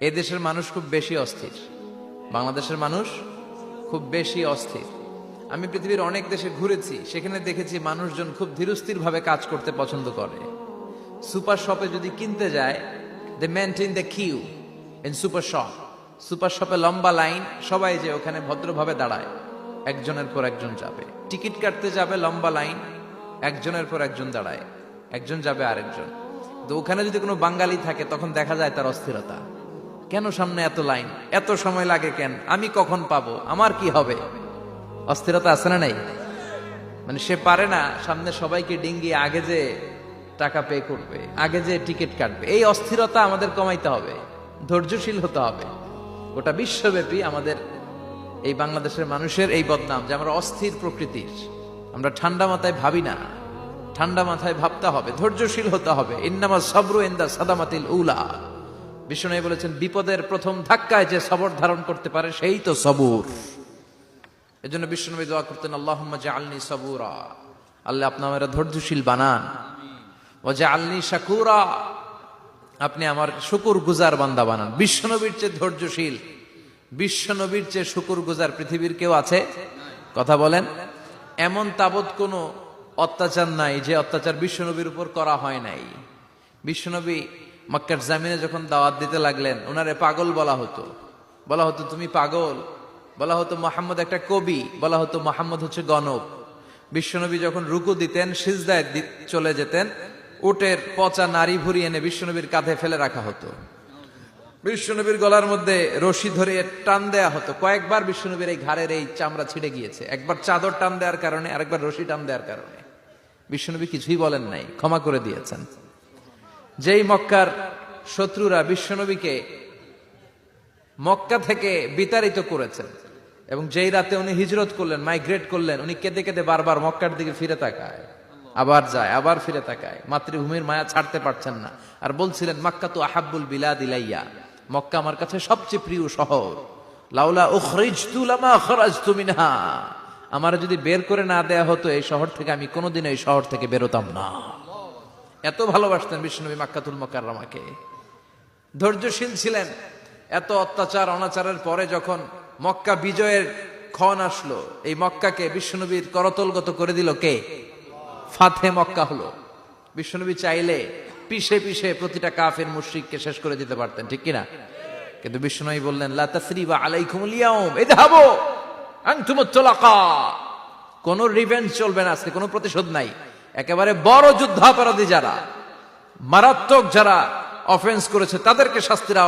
এই দেশের মানুষ খুব বেশি অস্থির, বাংলাদেশের মানুষ খুব বেশি অস্থির। আমি পৃথিবীর অনেক দেশে ঘুরেছি, সেখানে দেখেছি মানুষজন খুব ধীরস্থির ভাবে কাজ করতে পছন্দ করে। সুপার শপে যদি কিনতে যায়, they maintain the queue in super shop. Super শপে লম্বা লাইন, সবাই যে ওখানে ভদ্রভাবে দাঁড়ায়, একজনের পর একজন যাবে। টিকিট কাটতে যাবে, লম্বা লাইন, একজনের পর একজন দাঁড়ায়, একজন যাবে আরেকজন। তো ওখানে যদি কোনো বাঙালি থাকে, তখন দেখা যায় তার অস্থিরতা। কেন সামনে এত লাইন, এত সময় লাগে কেন, আমি কখন পাবো, আমার কি হবে? অস্থিরতা আছে না নাই? মানে সে পারে না সামনে সবাইকে ডিঙ্গিয়ে আগে যে টাকা পে করবে, আগে যে টিকিট কাটবে। এই অস্থিরতা আমাদের কমাইতে হবে, ধৈর্যশীল হতে হবে। গোটা বিশ্বব্যাপী আমাদের এই বাংলাদেশের মানুষের এই বদনাম যে আমরা অস্থির প্রকৃতির, আমরা ঠান্ডা মাথায় ভাবি না। ঠান্ডা মাথায় ভাবতে হবে, ধৈর্যশীল হতে হবে। ইন্নামা সবরু ইনদা সাদামাতিল উলা। বিষ্ণু বলেছেন, বিপদের প্রথম ধাক্কায় যে সবর ধারণ করতে পারে সেই তো সবুর। এজন্য বিষ্ণু দোয়া করতেন, আল্লাহুম্মা জাআলনি সাবুরা, আল্লাহ আপনি আমাকে ধৈর্যশীল বানান। ওয়া জাআলনি শাকুরা, আপনি আমার শুকরগুজার বান্দা বানান। বিশ্বনবীর চেয়ে ধৈর্যশীল, বিশ্বনবীর চেয়ে শুকরগুজার পৃথিবীর কেউ আছে? কথা বলেন। এমন তাবৎ কোনো অত্যাচার নাই যে অত্যাচার বিশ্বনবীর উপর করা হয় নাই। বিশ্বনবী মক্কার জামিনে যখন দাওয়াত দিতে লাগলেন, ওনারে পাগল বলা হতো, বলা হতো তুমি পাগল, বলা হতো মুহাম্মদ একটা কবি, বলা হতো মুহাম্মদ হচ্ছে গণক। বিশ্বনবী যখন রুকু দিতেন, সিজদায় চলে যেতেন, উটের পচা নারী ভুরি এনে বিশ্বনবীর কাঁধে ফেলে রাখা হতো। বিশ্বনবীর গলার মধ্যে রশি ধরে টান দেয়া হতো। কয়েকবার বিশ্বনবীর এই ঘাড়ের এই চামড়া ছিঁড়ে গিয়েছে, একবার চাদর টান দেওয়ার কারণে, আরেকবার রশি টান দেওয়ার কারণে। বিশ্বনবী কিছুই বলেন নাই, ক্ষমা করে দিয়েছেন। যেই মক্কার শত্রুরা বিশ্বনবীকে মক্কা থেকে বিতাড়িত করেছেন, এবং যেই রাতে উনি হিজরত করলেন, মাইগ্রেট করলেন, উনি কেঁদে কেঁদে বারবার মক্কার দিকে ফিরে তাকায়, আবার যায়, আবার ফিরে তাকায়। মাতৃভূমির মায়া ছাড়তে পারছেন না, আর বলছিলেন, মক্কা তো আহাব্বুল বিলাদ ইলাইয়া, মক্কা আমার কাছে সবচেয়ে প্রিয় শহর। লাউলা উখরিজতু লামা খরাজতু মিনহা, আমার যদি বের করে না দেয়া হতো এই শহর থেকে, আমি কোনোদিন এই শহর থেকে বেরোতাম না। এত ভালোবাসতেন বিশ্বনবী মক্কাতুল মুকাররমাকে। ধৈর্যশীল ছিলেন। এত অত্যাচার অনাচারের পরে যখন মক্কা বিজয়ের ক্ষণ আসলো, এই মক্কাকে বিশ্বনবীর করতলগত করে দিল কে? ফাতে মক্কা হলো। বিশ্বনবী চাইলে পিছে পিছে প্রতিটা কাফের মুশরিককে শেষ করে দিতে পারতেন, ঠিক কিনা? কিন্তু বিশ্বনবী বললেন, লা তাসরিবা আলাইকুমুল ইয়াউম ইযহাবু আনতুমুত তুলাকা। কোন রিভেঞ্জ চলবে না আজকে, কোনো প্রতিশোধ নাই। একেবারে বড় যুদ্ধাপরাধী যারা, মারাত্মক যারা অফেন্স করেছে, তাদেরকে শাস্তির